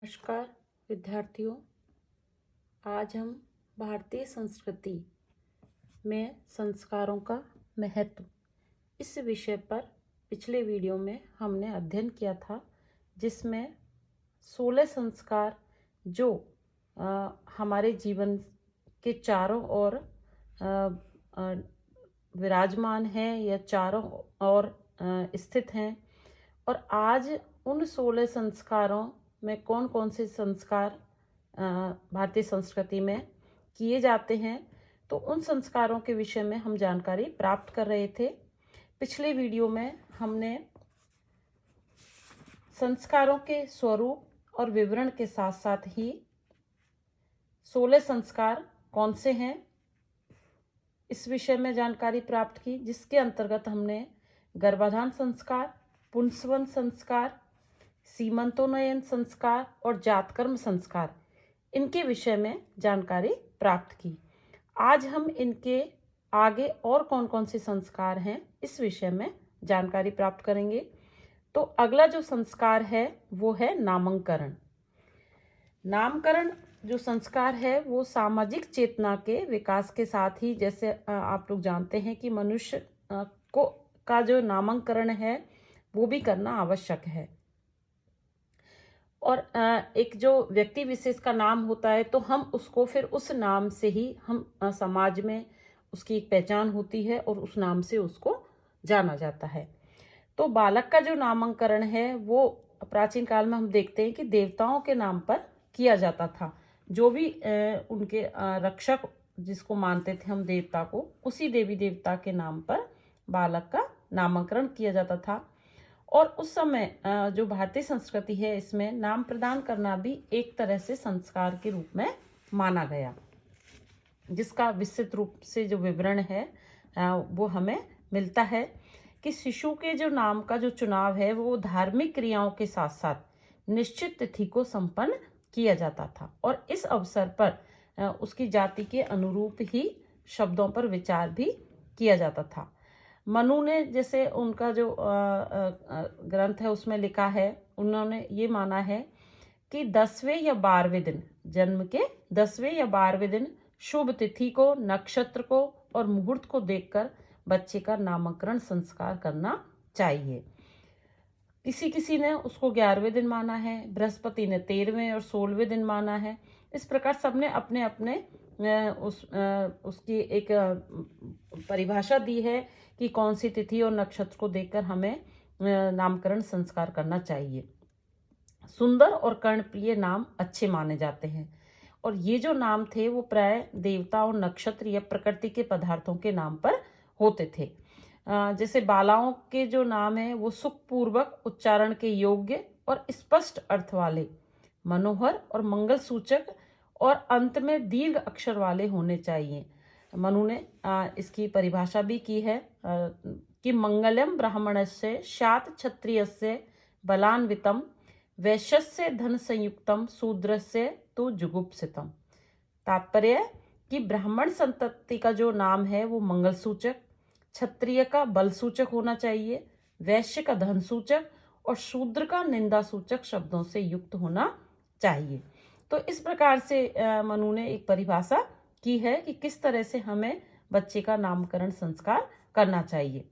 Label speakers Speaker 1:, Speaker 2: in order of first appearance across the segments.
Speaker 1: नमस्कार विद्यार्थियों। आज हम भारतीय संस्कृति में संस्कारों का महत्व इस विषय पर पिछले वीडियो में हमने अध्ययन किया था, जिसमें 16 संस्कार जो हमारे जीवन के चारों ओर विराजमान हैं या चारों ओर स्थित हैं। और आज उन 16 संस्कारों में कौन कौन से संस्कार भारतीय संस्कृति में किए जाते हैं, तो उन संस्कारों के विषय में हम जानकारी प्राप्त कर रहे थे। पिछले वीडियो में हमने संस्कारों के स्वरूप और विवरण के साथ साथ ही 16 संस्कार कौन से हैं इस विषय में जानकारी प्राप्त की, जिसके अंतर्गत हमने गर्भाधान संस्कार, पुंसवन संस्कार, सीमंतोन्नयन संस्कार और जातकर्म संस्कार, इनके विषय में जानकारी प्राप्त की। आज हम इनके आगे और कौन कौन से संस्कार हैं इस विषय में जानकारी प्राप्त करेंगे। तो अगला जो संस्कार है वो है नामकरण। नामकरण जो संस्कार है वो सामाजिक चेतना के विकास के साथ ही, जैसे आप लोग जानते हैं कि मनुष्य का जो नामकरण है वो भी करना आवश्यक है। और एक जो व्यक्ति विशेष का नाम होता है तो हम उसको फिर उस नाम से ही हम समाज में उसकी एक पहचान होती है और उस नाम से उसको जाना जाता है। तो बालक का जो नामकरण है वो प्राचीन काल में हम देखते हैं कि देवताओं के नाम पर किया जाता था। जो भी उनके रक्षक जिसको मानते थे हम देवता को, उसी देवी देवता के नाम पर बालक का नामकरण किया जाता था। और उस समय जो भारतीय संस्कृति है इसमें नाम प्रदान करना भी एक तरह से संस्कार के रूप में माना गया, जिसका विस्तृत रूप से जो विवरण है वो हमें मिलता है कि शिशु के जो नाम का जो चुनाव है वो धार्मिक क्रियाओं के साथ साथ निश्चित तिथि को संपन्न किया जाता था और इस अवसर पर उसकी जाति के अनुरूप ही शब्दों पर विचार भी किया जाता था। मनु ने जैसे उनका जो ग्रंथ है उसमें लिखा है, उन्होंने ये माना है कि 10वें या 12वें दिन, जन्म के 10वें या 12वें दिन शुभ तिथि को, नक्षत्र को और मुहूर्त को देखकर बच्चे का नामकरण संस्कार करना चाहिए। किसी किसी ने उसको 11वें दिन माना है, बृहस्पति ने 13वें और 16वें दिन माना है। इस प्रकार सबने अपने अपने उसकी एक परिभाषा दी है कि कौन सी तिथि और नक्षत्र को देखकर हमें नामकरण संस्कार करना चाहिए। सुंदर और कर्णप्रिय नाम अच्छे माने जाते हैं और ये जो नाम थे वो प्राय देवता और नक्षत्र या प्रकृति के पदार्थों के नाम पर होते थे। जैसे बालाओं के जो नाम है वो सुखपूर्वक उच्चारण के योग्य और स्पष्ट अर्थ वाले, मनोहर और मंगल सूचक और अंत में दीर्घ अक्षर वाले होने चाहिए। मनु ने इसकी परिभाषा भी की है कि मंगलम ब्राह्मणस्य शात क्षत्रियस्य बलान्वितम वैश्यस्य धन संयुक्तम शूद्रस्य तो जुगुप्सितम। तात्पर्य कि ब्राह्मण संतति का जो नाम है वो मंगल सूचक, क्षत्रिय का बल सूचक होना चाहिए, वैश्य का धन सूचक और शूद्र का निंदा सूचक शब्दों से युक्त होना चाहिए। तो इस प्रकार से मनु ने एक परिभाषा की है कि किस तरह से हमें बच्चे का नामकरण संस्कार करना चाहिए।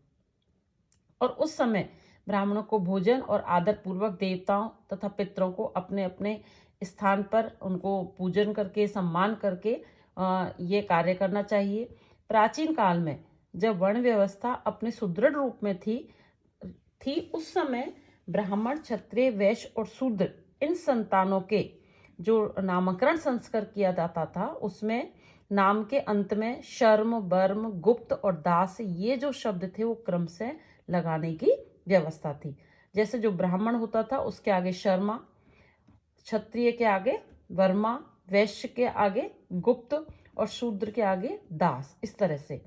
Speaker 1: और उस समय ब्राह्मणों को भोजन और आदर पूर्वक देवताओं तथा पितरों को अपने अपने स्थान पर उनको पूजन करके, सम्मान करके ये कार्य करना चाहिए। प्राचीन काल में जब वर्ण व्यवस्था अपने सुदृढ़ रूप में थी उस समय ब्राह्मण, क्षत्रिय, वैश्य और शूद्र इन संतानों के जो नामकरण संस्कार किया जाता था उसमें नाम के अंत में शर्म, वर्म, गुप्त और दास ये जो शब्द थे वो क्रम से लगाने की व्यवस्था थी। जैसे जो ब्राह्मण होता था उसके आगे शर्मा, क्षत्रिय के आगे वर्मा, वैश्य के आगे गुप्त और शूद्र के आगे दास, इस तरह से।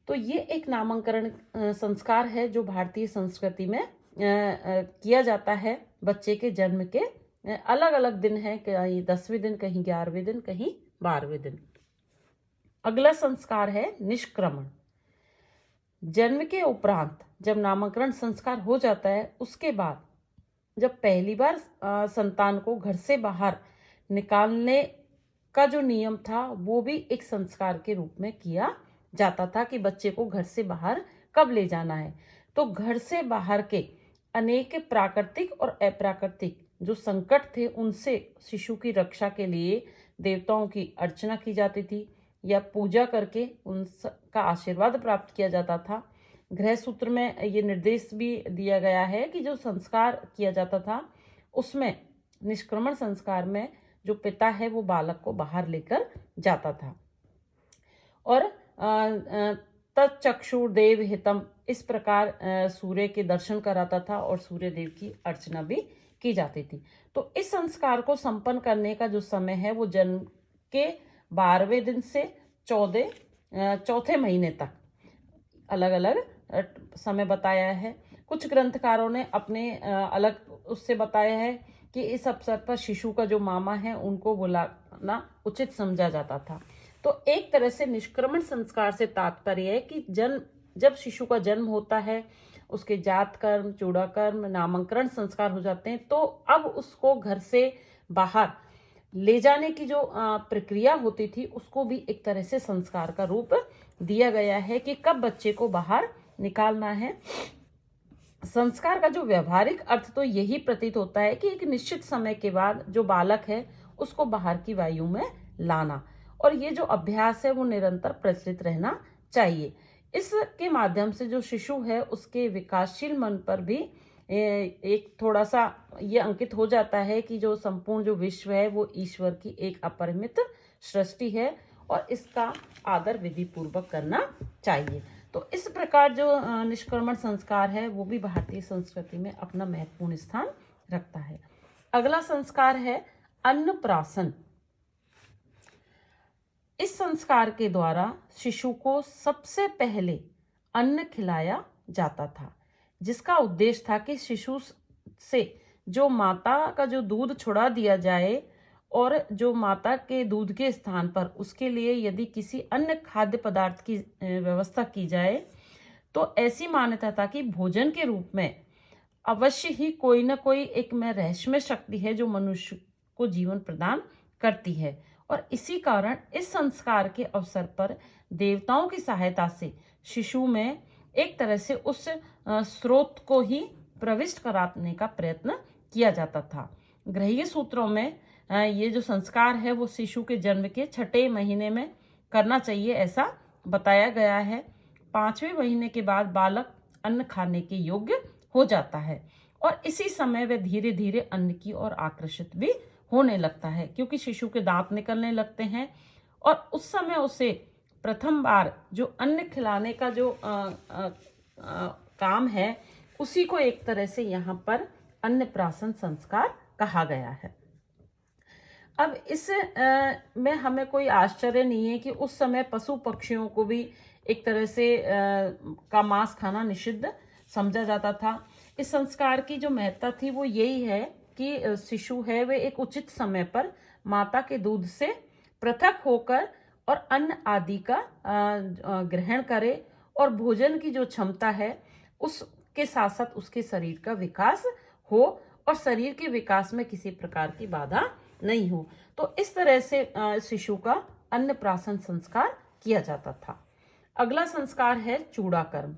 Speaker 1: तो ये एक नामकरण संस्कार है जो भारतीय संस्कृति में किया जाता है। बच्चे के जन्म के अलग अलग दिन है, कहीं 10वें दिन, कहीं 11वें दिन, कहीं 12वें दिन। अगला संस्कार है निष्क्रमण। जन्म के उपरांत जब नामकरण संस्कार हो जाता है उसके बाद जब पहली बार संतान को घर से बाहर निकालने का जो नियम था वो भी एक संस्कार के रूप में किया जाता था कि बच्चे को घर से बाहर कब ले जाना है। तो घर से बाहर के अनेक प्राकृतिक और अप्राकृतिक जो संकट थे उनसे शिशु की रक्षा के लिए देवताओं की अर्चना की जाती थी या पूजा करके उनका आशीर्वाद प्राप्त किया जाता था। गृह सूत्र में ये निर्देश भी दिया गया है कि जो संस्कार किया जाता था उसमें निष्क्रमण संस्कार में जो पिता है वो बालक को बाहर लेकर जाता था और तच्चक्षुर्देव हितम इस प्रकार सूर्य के दर्शन कराता था और सूर्य देव की अर्चना भी की जाती थी। तो इस संस्कार को संपन्न करने का जो समय है वो जन्म के 12वें दिन से चौथे महीने तक अलग अलग समय बताया है। कुछ ग्रंथकारों ने अपने अलग उससे बताया है कि इस अवसर पर शिशु का जो मामा है उनको बुलाना उचित समझा जाता था। तो एक तरह से निष्क्रमण संस्कार से तात्पर्य है कि जब शिशु का जन्म होता है उसके जात कर्म, चूड़ाकर्म, नामकरण संस्कार हो जाते हैं, तो अब उसको घर से बाहर ले जाने की जो प्रक्रिया होती थी उसको भी एक तरह से संस्कार का रूप दिया गया है कि कब बच्चे को बाहर निकालना है। संस्कार का जो व्यवहारिक अर्थ तो यही प्रतीत होता है कि एक निश्चित समय के बाद जो बालक है उसको बाहर की वायु में लाना, और ये जो अभ्यास है वो निरंतर प्रचलित रहना चाहिए। इसके माध्यम से जो शिशु है उसके विकासशील मन पर भी एक थोड़ा सा ये अंकित हो जाता है कि जो संपूर्ण जो विश्व है वो ईश्वर की एक अपरिमित सृष्टि है और इसका आदर विधि पूर्वक करना चाहिए। तो इस प्रकार जो निष्क्रमण संस्कार है वो भी भारतीय संस्कृति में अपना महत्वपूर्ण स्थान रखता है। अगला संस्कार है अन्नप्राशन। इस संस्कार के द्वारा शिशु को सबसे पहले अन्न खिलाया जाता था, जिसका उद्देश्य था कि शिशु से जो माता का जो दूध छुड़ा दिया जाए और जो माता के दूध के स्थान पर उसके लिए यदि किसी अन्य खाद्य पदार्थ की व्यवस्था की जाए तो ऐसी मान्यता था कि भोजन के रूप में अवश्य ही कोई न कोई एक में रहस्यमय शक्ति है जो मनुष्य को जीवन प्रदान करती है। और इसी कारण इस संस्कार के अवसर पर देवताओं की सहायता से शिशु में एक तरह से उस स्रोत को ही प्रविष्ट कराने का प्रयत्न किया जाता था। गृहीय सूत्रों में ये जो संस्कार है वो शिशु के जन्म के 6ठे महीने में करना चाहिए ऐसा बताया गया है। 5वें महीने के बाद बालक अन्न खाने के योग्य हो जाता है और इसी समय वह धीरे धीरे अन्न की ओर आकर्षित भी होने लगता है, क्योंकि शिशु के दांत निकलने लगते हैं और उस समय उसे प्रथम बार जो अन्न खिलाने का जो काम है उसी को एक तरह से यहाँ पर अन्नप्राशन संस्कार कहा गया है। अब इस में हमें कोई आश्चर्य नहीं है कि उस समय पशु पक्षियों को भी एक तरह से का मांस खाना निषिद्ध समझा जाता था। इस संस्कार की जो महत्ता थी वो यही है कि शिशु है वे एक उचित समय पर माता के दूध से पृथक होकर और अन्न आदि का ग्रहण करे और भोजन की जो क्षमता है उसके साथ साथ उसके शरीर का विकास हो और शरीर के विकास में किसी प्रकार की बाधा नहीं हो। तो इस तरह से शिशु का अन्नप्राशन संस्कार किया जाता था। अगला संस्कार है चूड़ाकर्म।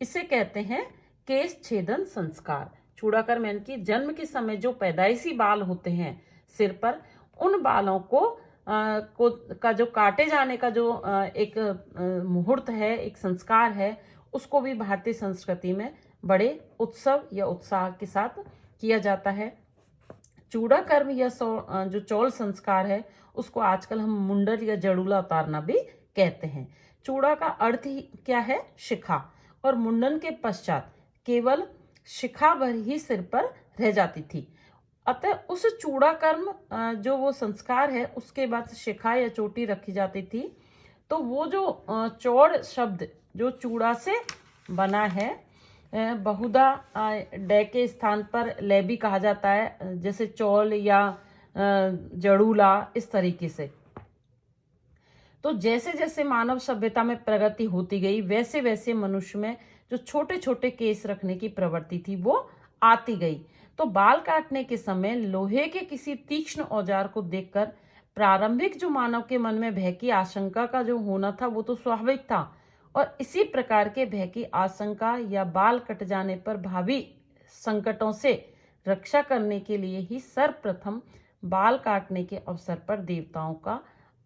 Speaker 1: इसे कहते हैं केश छेदन संस्कार। चूड़ाकर्म यानी कि जन्म के समय जो पैदाइशी बाल होते हैं सिर पर, उन बालों का जो काटे जाने का जो एक मुहूर्त है, एक संस्कार है, उसको भी भारतीय संस्कृति में बड़े उत्सव या उत्साह के साथ किया जाता है। चूड़ाकर्म या जो चौल संस्कार है उसको आजकल हम मुंडन या जड़ूला उतारना भी कहते हैं। चूड़ा का अर्थ ही क्या है? शिखा। और मुंडन के पश्चात केवल शिखा भर ही सिर पर रह जाती थी। अतः उस चूड़ा कर्म जो वो संस्कार है उसके बाद शिखा या चोटी रखी जाती थी। तो वो जो चौड़ शब्द जो चूड़ा से बना है, बहुधा डे के स्थान पर ले भी कहा जाता है, जैसे चौल या जड़ूला, इस तरीके से। तो जैसे जैसे मानव सभ्यता में प्रगति होती गई वैसे वैसे मनुष्य में जो छोटे छोटे केस रखने की प्रवृत्ति थी वो आती गई। तो बाल काटने के समय लोहे के किसी तीक्ष्ण औजार को देखकर प्रारंभिक जो मानव के मन में भय की आशंका का जो होना था वो तो स्वाभाविक था, और इसी प्रकार के भय की आशंका या बाल कट जाने पर भावी संकटों से रक्षा करने के लिए ही सर्वप्रथम बाल काटने के अवसर पर देवताओं का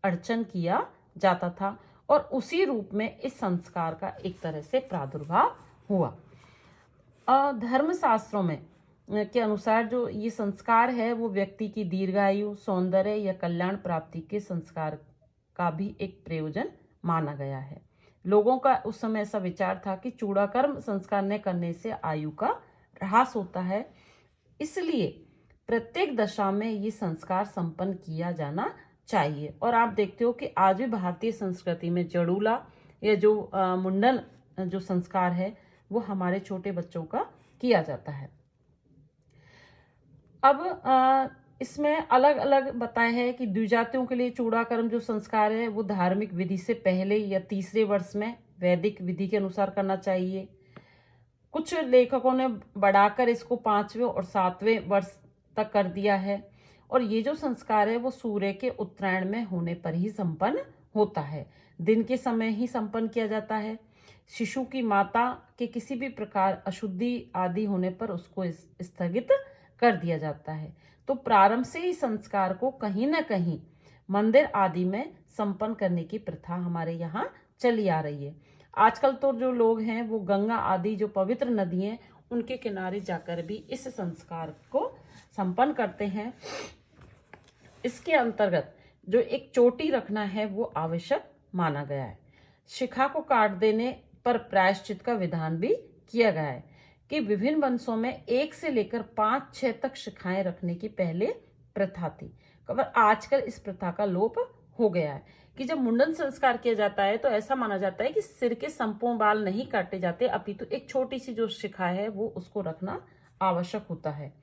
Speaker 1: अर्चन किया जाता था, और उसी रूप में इस संस्कार का एक तरह से प्रादुर्भाव हुआ। धर्मशास्त्रों में के अनुसार जो ये संस्कार है वो व्यक्ति की दीर्घायु, सौंदर्य या कल्याण प्राप्ति के संस्कार का भी एक प्रयोजन माना गया है। लोगों का उस समय ऐसा विचार था कि चूड़ाकर्म संस्कार न करने से आयु का ह्रास होता है, इसलिए प्रत्येक दशा में ये संस्कार संपन्न किया जाना चाहिए। और आप देखते हो कि आज भी भारतीय संस्कृति में जड़ूला या जो मुंडन जो संस्कार है वो हमारे छोटे बच्चों का किया जाता है। अब इसमें अलग अलग बताया है कि द्विजातियों के लिए चूड़ाकर्म जो संस्कार है वो धार्मिक विधि से पहले या तीसरे वर्ष में वैदिक विधि के अनुसार करना चाहिए। कुछ लेखकों ने बढ़ाकर इसको 5वें और 7वें वर्ष तक कर दिया है, और ये जो संस्कार है वो सूर्य के उत्तरायण में होने पर ही संपन्न होता है, दिन के समय ही संपन्न किया जाता है। शिशु की माता के किसी भी प्रकार अशुद्धि आदि होने पर उसको स्थगित कर दिया जाता है। तो प्रारंभ से ही संस्कार को कहीं ना कहीं मंदिर आदि में संपन्न करने की प्रथा हमारे यहाँ चली आ रही है। आजकल तो जो लोग हैं वो गंगा आदि जो पवित्र नदी हैं उनके किनारे जाकर भी इस संस्कार को संपन्न करते हैं। इसके अंतर्गत जो एक चोटी रखना है वो आवश्यक माना गया है। शिखा को काट देने पर प्रायश्चित का विधान भी किया गया है कि विभिन्न वंशों में 1 से लेकर 5-6 तक शिखाएं रखने की पहले प्रथा थी, पर आजकल इस प्रथा का लोप हो गया है कि जब मुंडन संस्कार किया जाता है तो ऐसा माना जाता है कि सिर के संपूर्ण बाल नहीं काटे जाते, अपितु एक छोटी सी जो शिखा है वो उसको रखना आवश्यक होता है।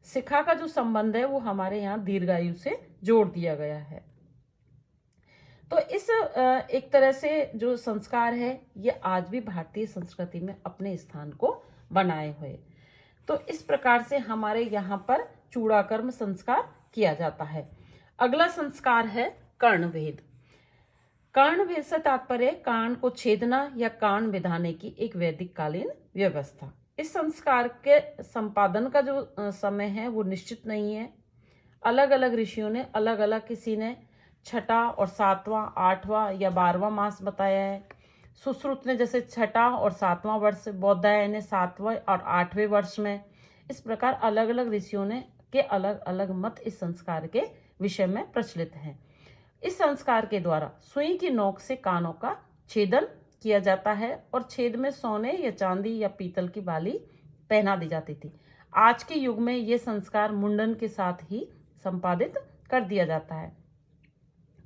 Speaker 1: शिखा का जो संबंध है वो हमारे यहाँ दीर्घायु से जोड़ दिया गया है। तो इस एक तरह से जो संस्कार है ये आज भी भारतीय संस्कृति में अपने स्थान को बनाए हुए। तो इस प्रकार से हमारे यहाँ पर चूड़ाकर्म संस्कार किया जाता है। अगला संस्कार है कर्णभेद। कर्णभेद से तात्पर्य कान को छेदना या कान बिधाने की एक वैदिक कालीन व्यवस्था। इस संस्कार के संपादन का जो समय है वो निश्चित नहीं है। अलग अलग ऋषियों ने अलग अलग, किसी ने 6वां और 7वां, 8वां या 12वां मास बताया है। सुश्रुत ने जैसे 6वां और 7वां वर्ष, बौद्धायन ने 7वें और 8वें वर्ष में। इस प्रकार अलग अलग ऋषियों ने के अलग अलग मत इस संस्कार के विषय में प्रचलित हैं। इस संस्कार के द्वारा सुई की नोक से कानों का छेदन किया जाता है और छेद में सोने या चांदी या पीतल की बाली पहना दी जाती थी। आज के युग में यह संस्कार मुंडन के साथ ही संपादित कर दिया जाता है,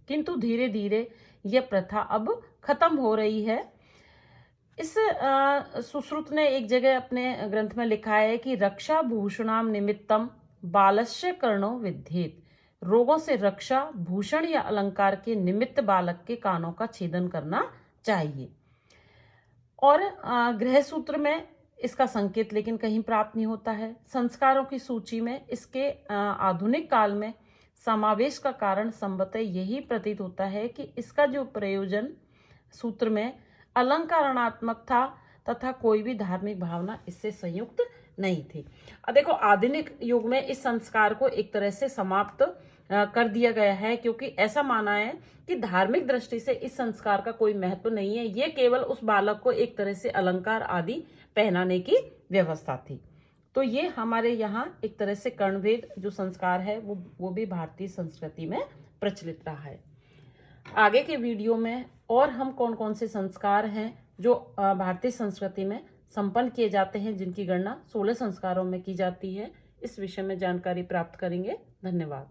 Speaker 1: किंतु धीरे धीरे यह प्रथा अब खत्म हो रही है। इस सुश्रुत ने एक जगह अपने ग्रंथ में लिखा है कि रक्षा भूषणाम निमित्तम बालस्य कर्णो विद्धेत। रोगों से रक्षा, भूषण या अलंकार के निमित्त बालक के कानों का छेदन करना चाहिए। और गृह सूत्र में इसका संकेत लेकिन कहीं प्राप्त नहीं होता है। संस्कारों की सूची में इसके आधुनिक काल में समावेश का कारण संभवतः यही प्रतीत होता है कि इसका जो प्रयोजन सूत्र में अलंकरणात्मक था तथा कोई भी धार्मिक भावना इससे संयुक्त नहीं थी। अब देखो, आधुनिक युग में इस संस्कार को एक तरह से समाप्त कर दिया गया है, क्योंकि ऐसा माना है कि धार्मिक दृष्टि से इस संस्कार का कोई महत्व नहीं है। ये केवल उस बालक को एक तरह से अलंकार आदि पहनाने की व्यवस्था थी। तो ये हमारे यहाँ एक तरह से कर्णभेद जो संस्कार है वो भी भारतीय संस्कृति में प्रचलित रहा है। आगे के वीडियो में और हम कौन कौन से संस्कार हैं जो भारतीय संस्कृति में संपन्न किए जाते हैं, जिनकी गणना 16 संस्कारों में की जाती है, इस विषय में जानकारी प्राप्त करेंगे। धन्यवाद।